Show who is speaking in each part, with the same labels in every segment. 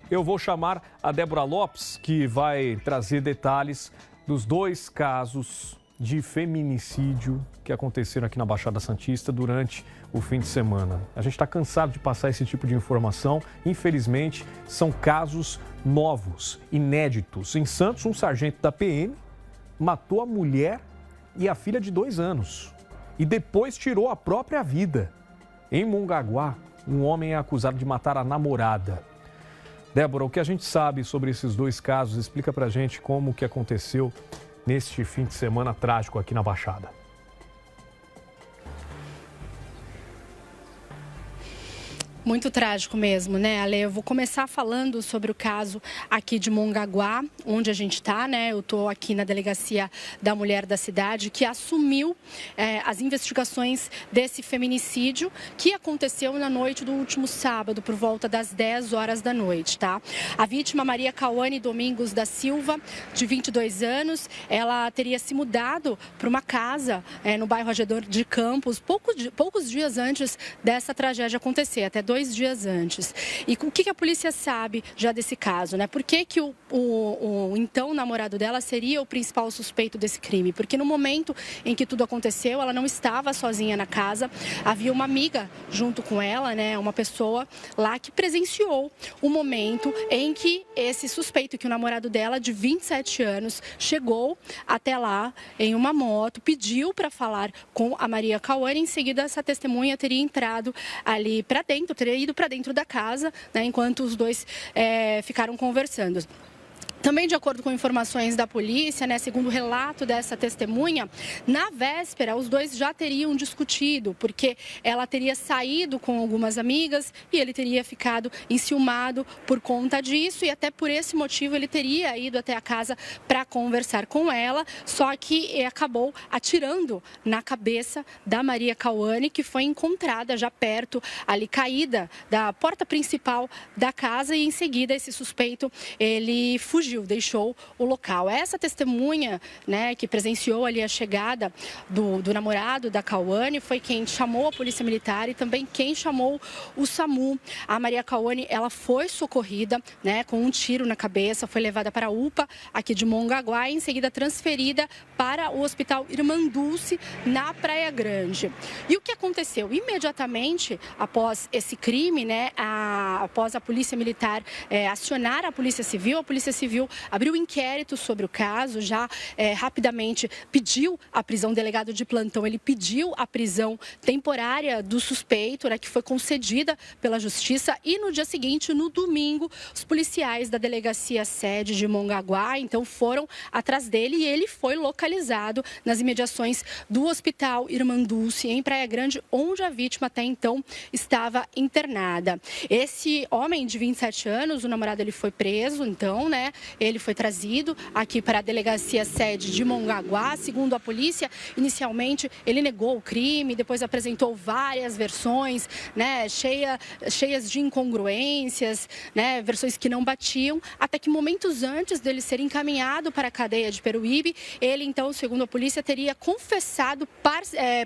Speaker 1: eu vou chamar a Débora Lopes, que vai trazer detalhes dos 2 casos de feminicídio que aconteceram aqui na Baixada Santista durante o fim de semana. A gente está cansado de passar esse tipo de informação. Infelizmente, são casos novos, inéditos. Em Santos, um sargento da PM matou a mulher e a filha de 2 anos e depois tirou a própria vida. Em Mongaguá, um homem é acusado de matar a namorada. Débora, o que a gente sabe sobre esses 2 casos? Explica pra gente como que aconteceu neste fim de semana trágico aqui na Baixada.
Speaker 2: Muito trágico mesmo, né, Ale? Eu vou começar falando sobre o caso aqui de Mongaguá, onde a gente está, né? Eu estou aqui na Delegacia da Mulher da cidade, que assumiu as investigações desse feminicídio que aconteceu na noite do último sábado, por volta das 10 horas da noite, tá? A vítima, Maria Cauane Domingos da Silva, de 22 anos, ela teria se mudado para uma casa no bairro Arredor de Campos, poucos dias antes dessa tragédia acontecer, até 2 dias antes. E o que a polícia sabe já desse caso, né? Por que o então namorado dela seria o principal suspeito desse crime? Porque no momento em que tudo aconteceu, ela não estava sozinha na casa, havia uma amiga junto com ela, né? Uma pessoa lá que presenciou o momento em que esse suspeito, que o namorado dela, de 27 anos, chegou até lá em uma moto, pediu para falar com a Maria Cauane. Em seguida, essa testemunha teria entrado ali para dentro, teria ido para dentro da casa, né, enquanto os 2 ficaram conversando. Também, de acordo com informações da polícia, né, segundo o relato dessa testemunha, na véspera os 2 já teriam discutido, porque ela teria saído com algumas amigas e ele teria ficado enciumado por conta disso, e até por esse motivo ele teria ido até a casa para conversar com ela, só que acabou atirando na cabeça da Maria Cauane, que foi encontrada já perto, ali caída da porta principal da casa, e em seguida esse suspeito, ele fugiu, deixou o local. Essa testemunha, né, que presenciou ali a chegada do namorado da Cauane, foi quem chamou a Polícia Militar e também quem chamou o SAMU. A Maria Cauane, ela foi socorrida, né, com um tiro na cabeça, foi levada para a UPA aqui de Mongaguá e em seguida transferida para o Hospital Irmã Dulce, na Praia Grande. E o que aconteceu? Imediatamente após esse crime, né, após a Polícia Militar acionar a Polícia Civil abriu inquérito sobre o caso, já rapidamente pediu a prisão. O delegado de plantão, ele pediu a prisão temporária do suspeito, né, que foi concedida pela Justiça, e no dia seguinte, no domingo, os policiais da Delegacia Sede de Mongaguá, então, foram atrás dele e ele foi localizado nas imediações do Hospital Irmã Dulce, em Praia Grande, onde a vítima até então estava internada. Esse homem de 27 anos, o namorado, ele foi preso, então, né? Ele foi trazido aqui para a Delegacia Sede de Mongaguá. Segundo a polícia, inicialmente ele negou o crime, depois apresentou várias versões, né, cheias de incongruências, né, versões que não batiam, até que momentos antes dele ser encaminhado para a cadeia de Peruíbe, ele, então, segundo a polícia, teria confessado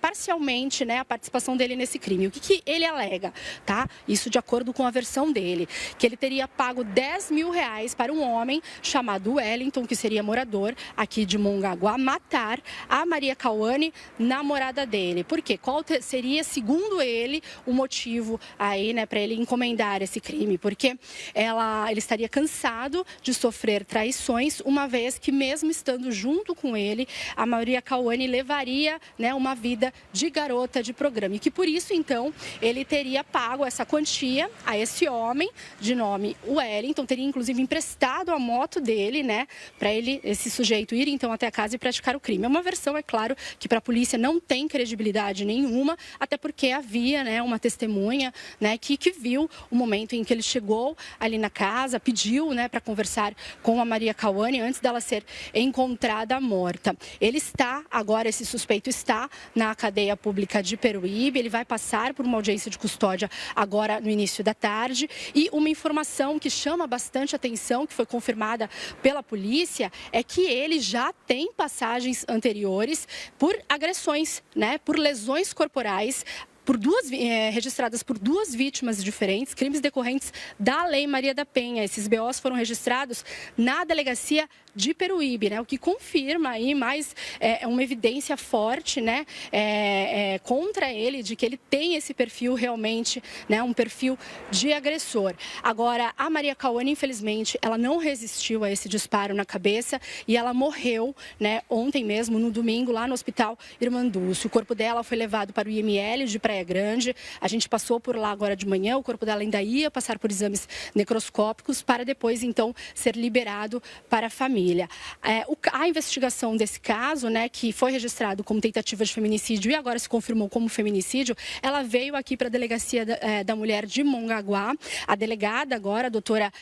Speaker 2: parcialmente, né, a participação dele nesse crime. O que ele alega, tá? Isso de acordo com a versão dele, que ele teria pago R$10 mil para um homem chamado Wellington, que seria morador aqui de Mongaguá, matar a Maria Cauane, namorada dele. Por quê? Qual seria, segundo ele, o motivo aí, né, para ele encomendar esse crime? Porque ele estaria cansado de sofrer traições, uma vez que, mesmo estando junto com ele, a Maria Cauane levaria, né, uma vida de garota de programa. E que por isso, então, ele teria pago essa quantia a esse homem de nome Wellington, teria inclusive emprestado a moto dele, né, para esse sujeito ir então até a casa e praticar o crime. É uma versão, é claro, que para a polícia não tem credibilidade nenhuma, até porque havia, né, uma testemunha, né, que viu o momento em que ele chegou ali na casa, pediu, né, para conversar com a Maria Cauane antes dela ser encontrada morta. Esse suspeito está na cadeia pública de Peruíbe, ele vai passar por uma audiência de custódia agora no início da tarde, e uma informação que chama bastante atenção, que foi confirmada pela polícia, é que ele já tem passagens anteriores por agressões, né, por lesões corporais registradas por 2 vítimas diferentes, crimes decorrentes da Lei Maria da Penha. Esses BOs foram registrados na delegacia de Peruíbe, né? O que confirma aí mais uma evidência forte, né? Contra ele, de que ele tem esse perfil realmente, né? Um perfil de agressor. Agora, a Maria Cauane, infelizmente, ela não resistiu a esse disparo na cabeça e ela morreu, né? Ontem mesmo, no domingo, lá no Hospital Irmandúcio. O corpo dela foi levado para o IML de Praia Grande. A gente passou por lá agora de manhã. O corpo dela ainda ia passar por exames necroscópicos para depois, então, ser liberado para a família. A investigação desse caso, né, que foi registrado como tentativa de feminicídio e agora se confirmou como feminicídio, ela veio aqui para a Delegacia da Mulher de Mongaguá. A delegada agora, a doutora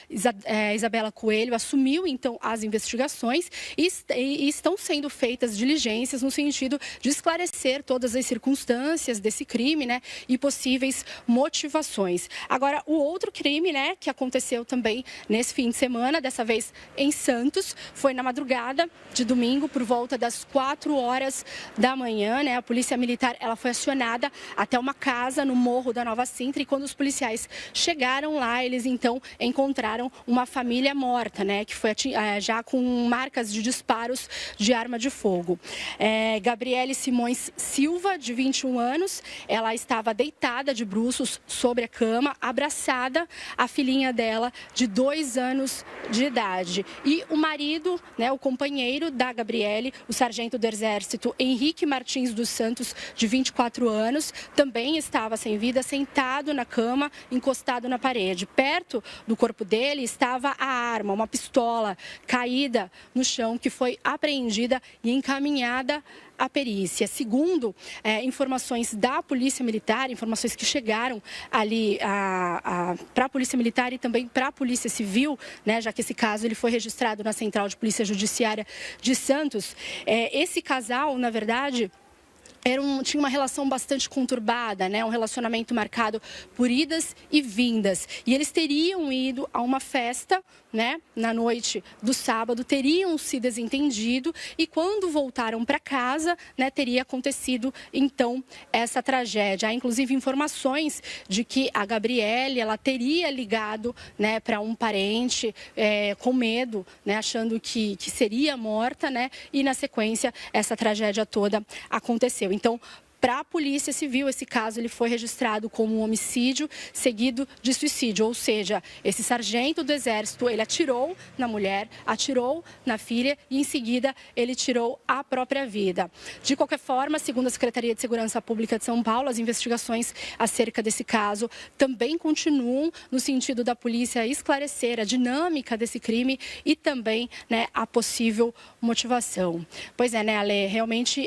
Speaker 2: Isabela Coelho, assumiu então as investigações e estão sendo feitas diligências no sentido de esclarecer todas as circunstâncias desse crime, né, e possíveis motivações. Agora, o outro crime, né, que aconteceu também nesse fim de semana, dessa vez em Santos, foi na madrugada de domingo, por volta das 4 horas da manhã, né? A polícia militar, ela foi acionada até uma casa no Morro da Nova Sintra e quando os policiais chegaram lá, eles então encontraram uma família morta, né? Que foi já com marcas de disparos de arma de fogo. Gabriele Simões Silva, de 21 anos, ela estava deitada de bruços sobre a cama, abraçada a filhinha dela de 2 anos de idade. E o marido, né, o companheiro da Gabriele, o sargento do Exército Henrique Martins dos Santos, de 24 anos, também estava sem vida, sentado na cama, encostado na parede. Perto do corpo dele estava a arma, uma pistola caída no chão, que foi apreendida e encaminhada à perícia. Segundo informações da Polícia Militar, informações que chegaram ali para a Polícia Militar e também para a Polícia Civil, né, já que esse caso ele foi registrado na Central de Polícia Judiciária de Santos, esse casal, na verdade, tinha uma relação bastante conturbada, né? Um relacionamento marcado por idas e vindas. E eles teriam ido a uma festa, né, na noite do sábado, teriam se desentendido e quando voltaram para casa, né, teria acontecido então essa tragédia. Há inclusive informações de que a Gabriele, ela teria ligado, né, para um parente com medo, né, achando que seria morta, né, e na sequência essa tragédia toda aconteceu. Então, para a Polícia Civil, esse caso ele foi registrado como um homicídio seguido de suicídio, ou seja, esse sargento do Exército, ele atirou na mulher, atirou na filha e em seguida ele tirou a própria vida. De qualquer forma, segundo a Secretaria de Segurança Pública de São Paulo, as investigações acerca desse caso também continuam no sentido da polícia esclarecer a dinâmica desse crime e também, né, a possível motivação. Pois é, né, Ale, realmente,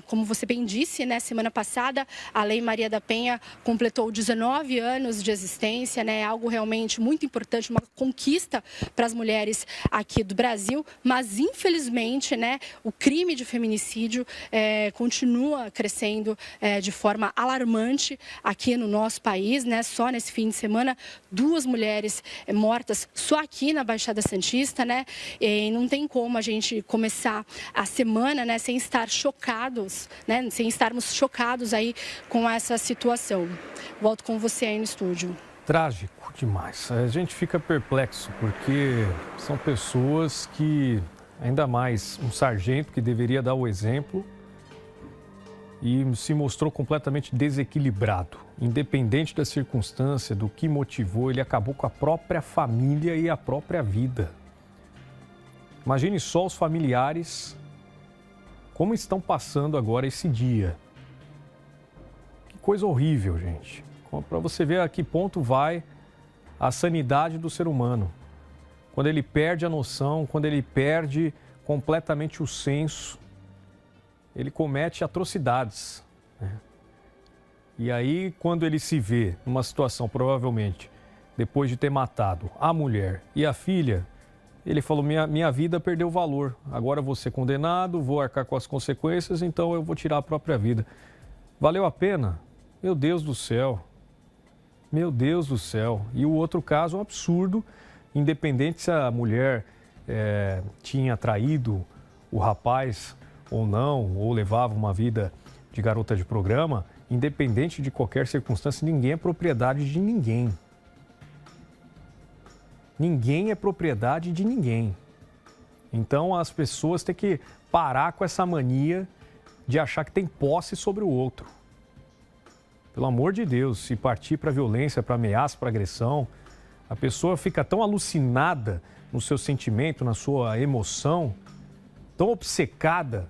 Speaker 2: como você bem disse, né, semana passada, a Lei Maria da Penha completou 19 anos de existência, né? Algo realmente muito importante, uma conquista para as mulheres aqui do Brasil, mas infelizmente, né, o crime de feminicídio continua crescendo de forma alarmante aqui no nosso país, né? Só nesse fim de semana, 2 mulheres mortas só aqui na Baixada Santista, né? E não tem como a gente começar a semana, né, sem estar chocados, né? Sem estarmos chocados aí com essa situação. Volto com você aí no estúdio.
Speaker 1: Trágico demais. A gente fica perplexo porque são pessoas que, ainda mais um sargento que deveria dar o exemplo e se mostrou completamente desequilibrado. Independente da circunstância, do que motivou, ele acabou com a própria família e a própria vida. Imagine só os familiares como estão passando agora esse dia. Coisa horrível, gente. Para você ver a que ponto vai a sanidade do ser humano. Quando ele perde a noção, quando ele perde completamente o senso, ele comete atrocidades, né? E aí, quando ele se vê numa situação, provavelmente, depois de ter matado a mulher e a filha, ele falou, minha vida perdeu valor. Agora eu vou ser condenado, vou arcar com as consequências, então eu vou tirar a própria vida. Valeu a pena? Meu Deus do céu, meu Deus do céu. E o outro caso é um absurdo, independente se a mulher tinha traído o rapaz ou não, ou levava uma vida de garota de programa, independente de qualquer circunstância, ninguém é propriedade de ninguém. Ninguém é propriedade de ninguém. Então as pessoas têm que parar com essa mania de achar que tem posse sobre o outro. Pelo amor de Deus, se partir para violência, para ameaça, para agressão, a pessoa fica tão alucinada no seu sentimento, na sua emoção, tão obcecada,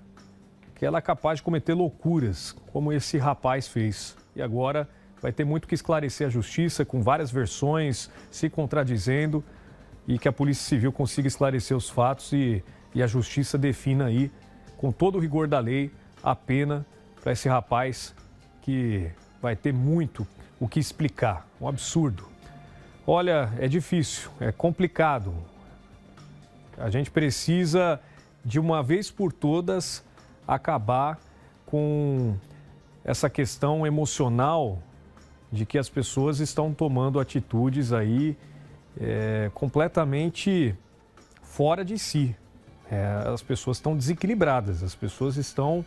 Speaker 1: que ela é capaz de cometer loucuras, como esse rapaz fez. E agora vai ter muito que esclarecer a justiça, com várias versões se contradizendo, e que a Polícia Civil consiga esclarecer os fatos e a justiça defina aí, com todo o rigor da lei, a pena para esse rapaz que vai ter muito o que explicar. Um absurdo. Olha, é difícil, é complicado. A gente precisa, de uma vez por todas, acabar com essa questão emocional de que as pessoas estão tomando atitudes aí completamente fora de si. As pessoas estão desequilibradas, as pessoas estão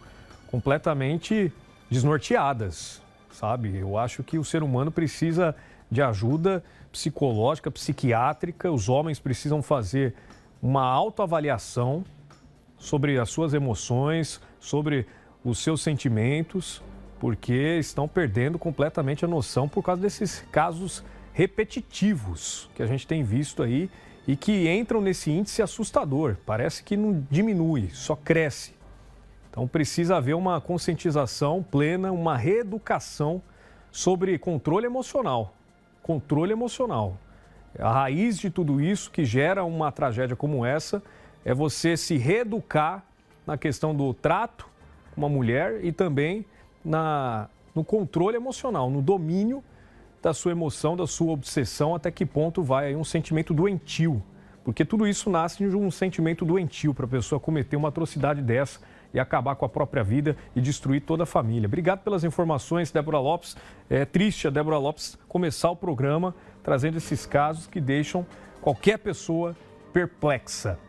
Speaker 1: completamente desnorteadas, sabe? Eu acho que o ser humano precisa de ajuda psicológica, psiquiátrica, os homens precisam fazer uma autoavaliação sobre as suas emoções, sobre os seus sentimentos, porque estão perdendo completamente a noção por causa desses casos repetitivos que a gente tem visto aí e que entram nesse índice assustador. Parece que não diminui, só cresce. Então precisa haver uma conscientização plena, uma reeducação sobre controle emocional. Controle emocional. A raiz de tudo isso que gera uma tragédia como essa é você se reeducar na questão do trato com uma mulher e também no controle emocional, no domínio da sua emoção, da sua obsessão, até que ponto vai aí um sentimento doentio. Porque tudo isso nasce de um sentimento doentio para a pessoa cometer uma atrocidade dessa e acabar com a própria vida e destruir toda a família. Obrigado pelas informações, Débora Lopes. É triste a Débora Lopes começar o programa trazendo esses casos que deixam qualquer pessoa perplexa.